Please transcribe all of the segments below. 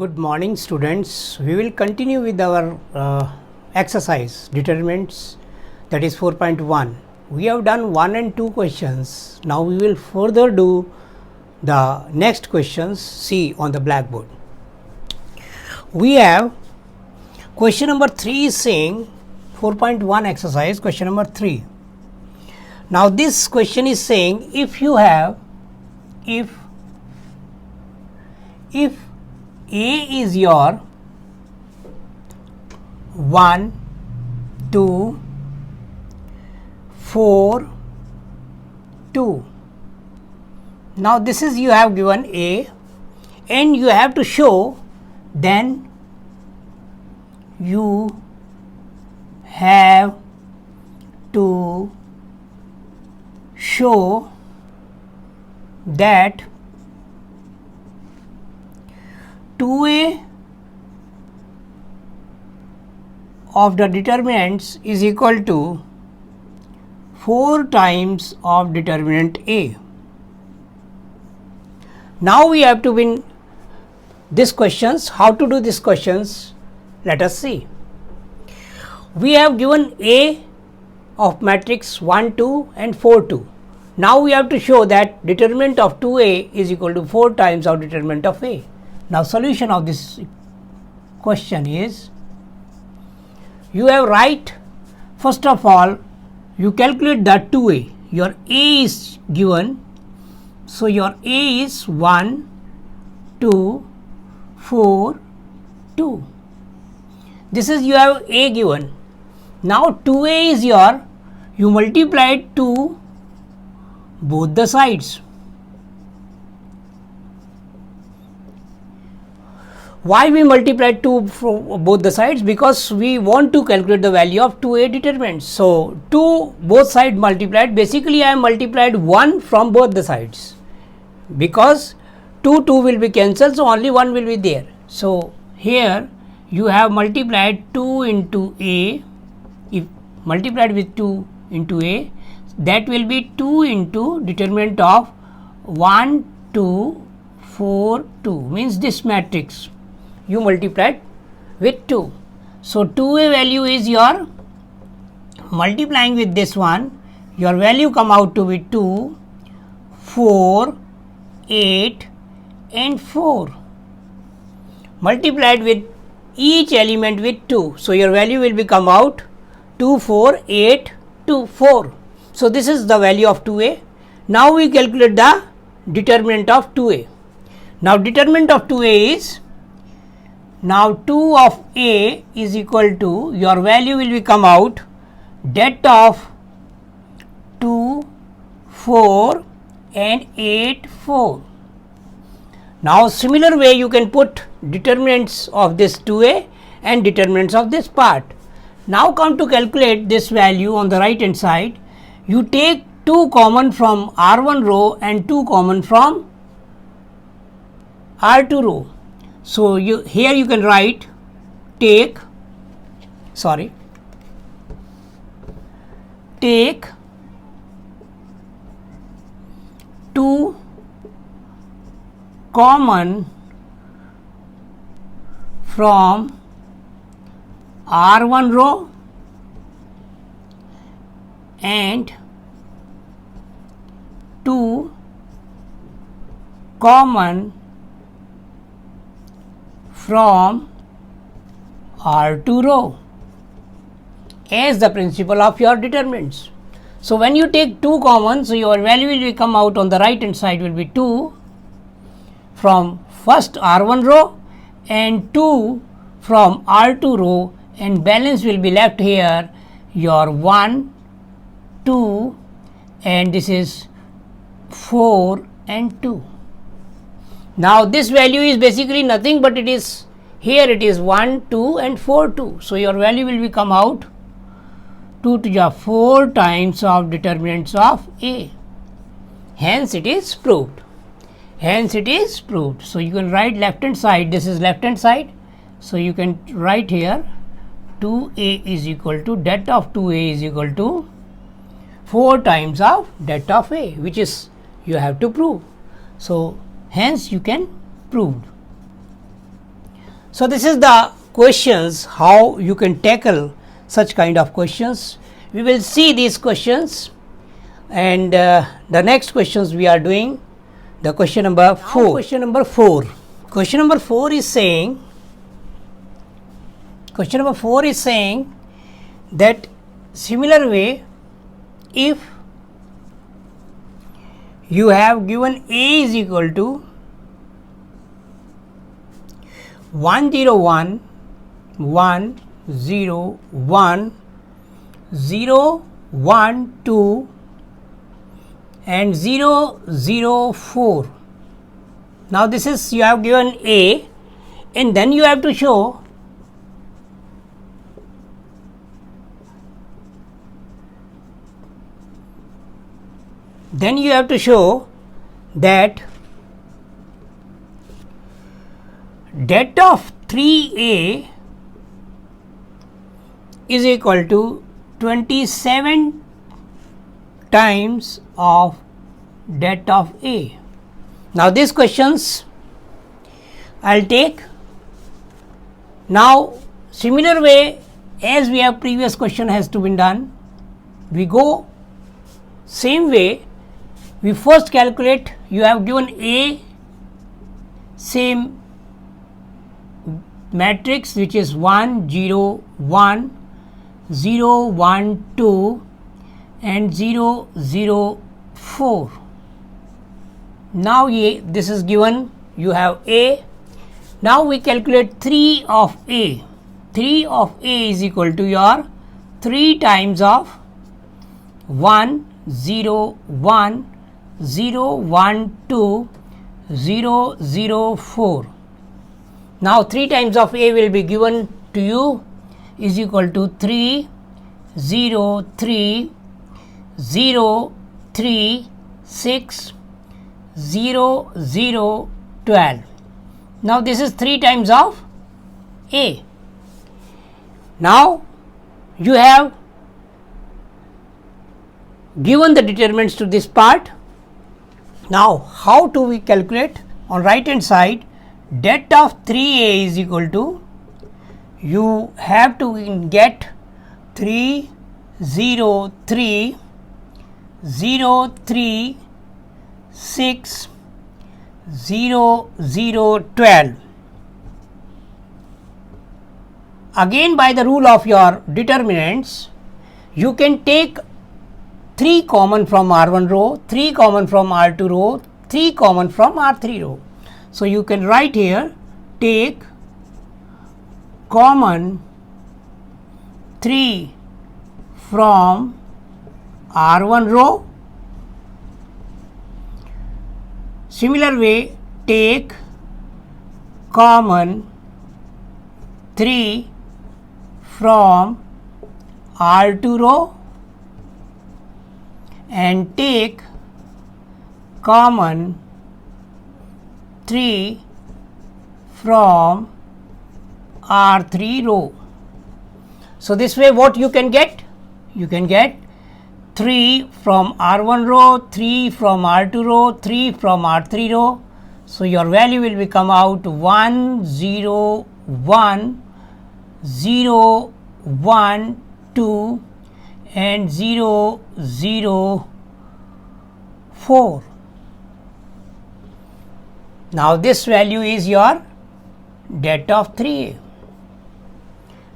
Good morning, students. We will continue with our exercise determinants, that is 4.1. We have done 1 and 2 questions. Now we will further do the next questions. See on the blackboard. We have question number 3 is saying 4.1 exercise, question number 3. Now this question is saying if A is your 1, 2, 4, 2. Now this is you have given A and you have to show, then you have to show that 2A of the determinants is equal to 4 times of determinant A. Now we have to win these questions. How to do these questions? Let us see. We have given A of matrix 1, 2 and 4, 2. Now we have to show that determinant of 2A is equal to 4 times of determinant of A. Now solution of this question is, you have write, first of all you calculate the 2A. Your A is given, so your A is 1, 2, 4, 2. This is you have A given. Now 2A is your, you multiply it to both the sides. Why we multiply 2 from both the sides? Because we want to calculate the value of 2A determinants. So 2 both sides multiplied, basically I have multiplied 1 from both the sides, because 2 will be cancelled, so only 1 will be there. So here you have multiplied 2 into A, if multiplied with 2 into A, that will be 2 into determinant of 1, 2, 4, 2, means this matrix you multiplied with 2. So 2A value is your, multiplying with this one, your value come out to be 2, 4, 8 and 4, multiplied with each element with 2. So your value will be come out 2, 4, 8, 2, 4. So this is the value of 2A. Now we calculate the determinant of 2A. Now determinant of 2A is, now 2 of A is equal to, your value will be come out that of 2, 4 and 8, 4. Now similar way you can put determinants of this 2A and determinants of this part. Now come to calculate this value on the right hand side. You take 2 common from R1 row and 2 common from R2 row. So here you can write, take 2 common from R1 row and 2 common from R2 row as the principal of your determinants. So when you take 2 common, so your value will come out on the right hand side will be 2 from first R1 row and 2 from R2 row, and balance will be left here your 1, 2 and this is 4 and 2. Now this value is basically nothing but it is, here it is 1, 2 and 4, 2. So your value will be come out 2 to the 4 times of determinants of A. Hence it is proved. So you can write left hand side, this is left hand side. So you can write here 2A is equal to, that of 2A is equal to 4 times of that of A, which is you have to prove. So hence you can prove. So this is the questions, how you can tackle such kind of questions. We will see these questions, and the next questions we are doing the question number 4. Question number 4. Question number 4 is saying, that similar way, if you have given A is equal to 101 1 0 1 0 1 2 and 0 0 4. Now this is, you have given A, and then you have to show that det of 3A is equal to 27 times of det of A. Now these questions I will take. Now similar way as we have previous question has to be done, we go same way. We first calculate, you have given A, same matrix which is 1 0 1 0 1 2 and 0 0 4. Now this is given, you have A. Now we calculate 3 of A. 3 of A is equal to your 3 times of 1 0 1 0 1 2 0 0 4. Now 3 times of A will be given to you is equal to 3 0 3 0 3 6 0 0 12. Now this is 3 times of A. Now you have given the determinants to this part. Now how do we calculate? On right hand side, det of 3A is equal to, you have to get 3 0 3 0 3 6 0 0 12. Again, by the rule of your determinants, you can take 3 common from R1 row, 3 common from R2 row, 3 common from R3 row. So you can write here, take common 3 from R1 row. Similar way, take common 3 from R2 row and take common 3 from R3 row. So this way what you can get? You can get 3 from R1 row, 3 from R2 row, 3 from R3 row. So your value will come out 1 0 1 0 1 2 and 0 0 4. Now this value is your det of 3A.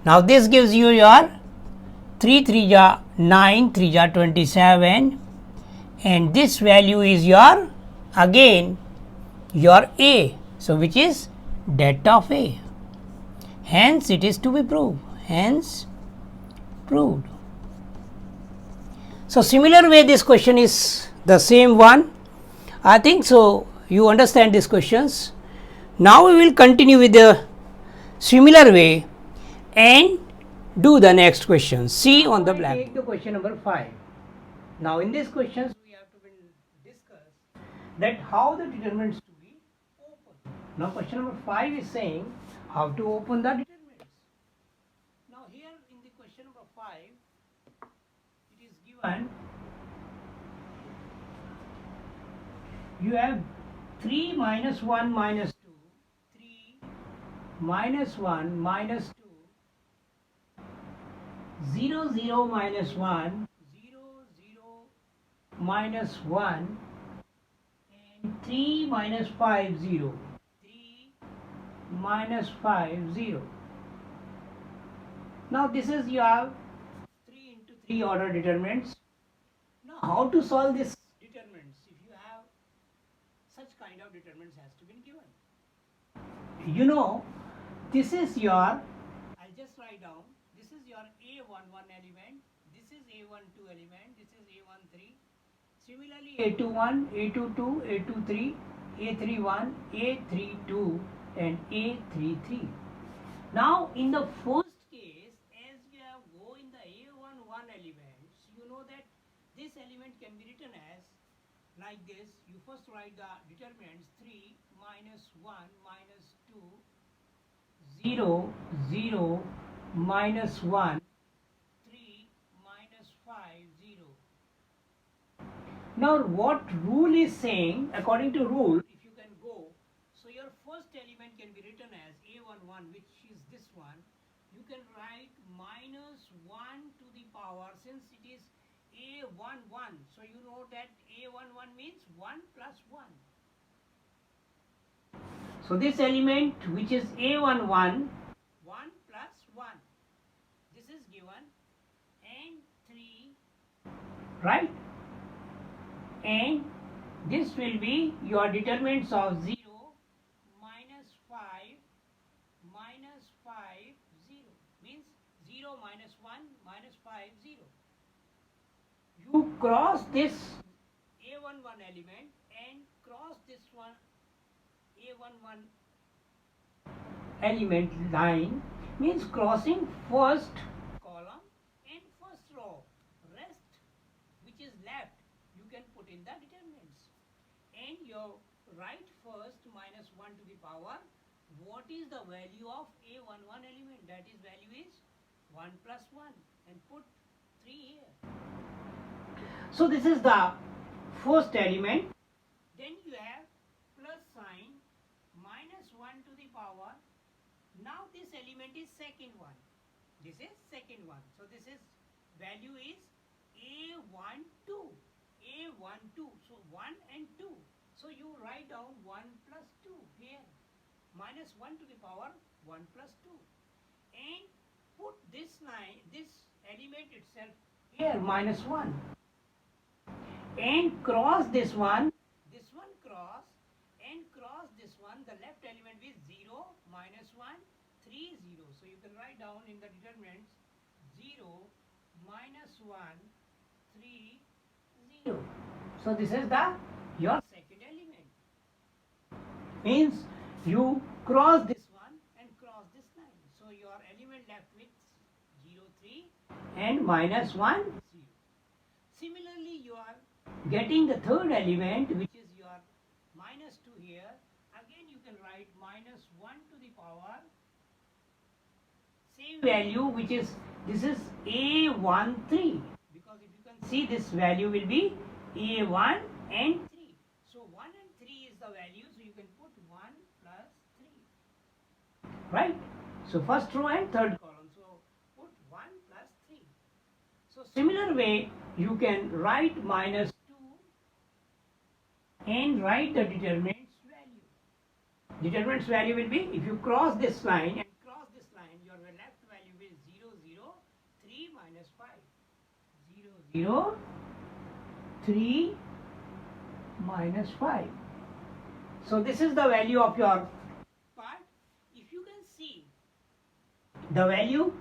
Now this gives you your 3 3 ja 9, 3 ja 27, and this value is your again your A. So which is det of A. Hence it is to be proved. Hence proved. So similar way this question is the same one. I think so you understand these questions. Now we will continue with the similar way and do the next question. See on the blackboard. Take the question number 5. Now in these questions we have to discuss that how the determinants to be open. Now question number 5 is saying how to open the determinants. Now here in the question number 5 it is given you have 3 minus 1 minus 2, 3 minus 1 minus 2, 0 0 minus 1, 0 0 minus 1, and 3 minus 5 0, 3 minus 5 0. Now this is your 3 into 3 order determinants. Now how to solve this determinants? If you have such kind of determinants has to be given. You know, this is your, I'll just write down, this is your A11 element, this is A12 element, this is A13. Similarly A21, A22, A23, A31, A32 and A33. Now in the first case, as you have go in the A11 elements, you know that this element can be written as like this. You first write the determinants 3 minus 1 minus 2, 0 0 minus 1, 3 minus 5 0. Now what rule is saying, according to rule, if you can go, so your first element can be written as A11, which is this one. You can write minus 1 to the power, since it is A11, so you know that A11 means 1 plus 1. So this element which is A11, 1 plus 1, this is given, and 3, right? And this will be your determinants of 0 minus 5 minus 5 0, means 0 minus 1 minus 5 0. You cross this A11 element and cross this one A11 element line, means crossing first column and first row. Rest which is left you can put in the determinants, and you write first minus 1 to the power. What is the value of A11 element? That is value is 1 plus 1, and put 3 here. So this is the first element. Then you have plus sign minus 1 to the power. Now this element is second one. This is second one. So this is value is A12. A12. So 1 and 2. So you write down 1 plus 2 here. Minus 1 to the power 1 plus 2. And put this line, this element itself here, minus 1. And cross this one cross, and cross this one, the left element is 0, minus 1, 3, 0. So you can write down in the determinants 0, minus 1, 3, 0. So this is the your second element. Means you cross this one and cross this line. So your element left with 0, 3 and minus 1, 0. Similarly, you are getting the third element, which is your minus 2 here. Again you can write minus 1 to the power, same value, which is, this is A13, because if you can see this value will be A1 and 3. So 1 and 3 is the value, so you can put 1 plus 3. Right? So first row and third column. So put 1 plus 3. So similar way you can write minus 2 and write the determinants value. Determinants value will be, if you cross this line and cross this line, your left value is 0, 0, 3 minus 5. 0, 0, 3 minus 5. So this is the value of your part. If you can see the value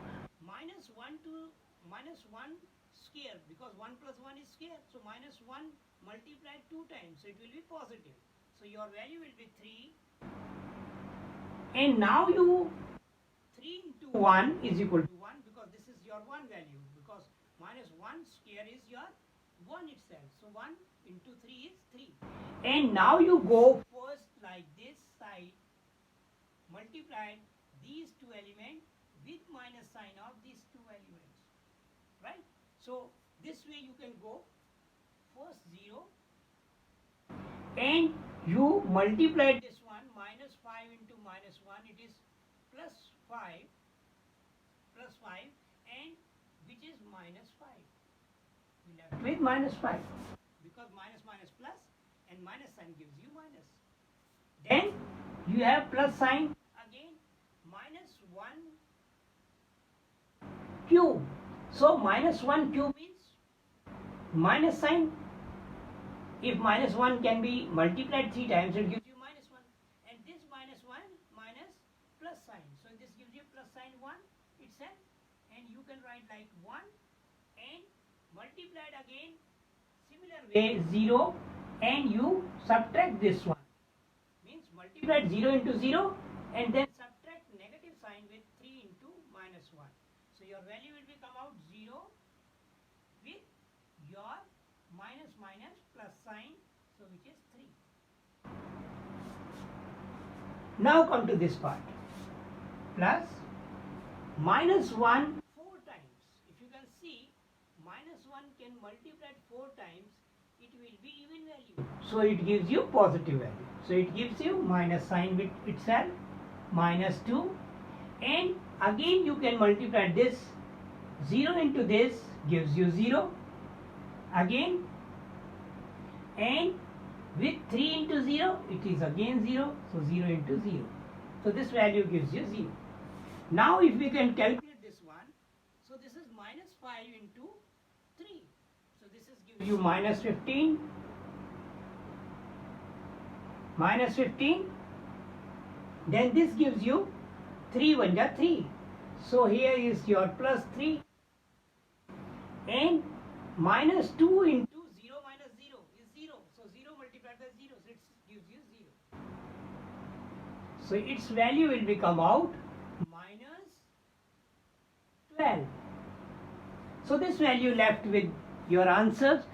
minus 1 to minus 1 square, because 1 plus 1 is square, so minus 1 multiplied 2 times, so it will be positive. So your value will be 3, and now you 3 into 1 is equal to 1, because this is your 1 value, because minus 1 square is your 1 itself. So 1 into 3 is 3. And now you go first like this side, multiply these two elements with minus sign of these two elements, right? So this way you can go first 0, and you multiply this one, minus 5 into minus 1, it is plus 5 and which is minus 5. We left with minus 5 because minus minus plus and minus sign gives you minus. Then you have plus sign again, minus 1 cube. So minus 1 cube means minus sign. If minus 1 can be multiplied 3 times, it gives you minus 1. And this minus 1 minus plus sign. So this gives you plus sign 1 itself. And you can write like 1 and multiplied again similar way 0 and you subtract this one. Means multiplied 0 into 0 and then subtract negative sign with 3 into minus 1. So your value will become out 0 with your minus minus plus sign, so which is 3. Now come to this part. Plus minus 1 4 times. If you can see, minus 1 can multiply 4 times, it will be even value. So it gives you positive value. So it gives you minus sign with itself, minus 2, and again you can multiply this 0 into this gives you 0 again, and with 3 into 0 it is again 0, so 0 into 0. So this value gives you 0. Now if we can calculate this one, so this is minus 5 into 3. So this is gives you minus 15, minus 15, then this gives you 3 1 ja 3. So here is your plus 3 and minus 2 into 0 minus 0 is 0. So 0 multiplied by 0, so it gives you 0. So its value will become out minus 12. So this value left with your answers.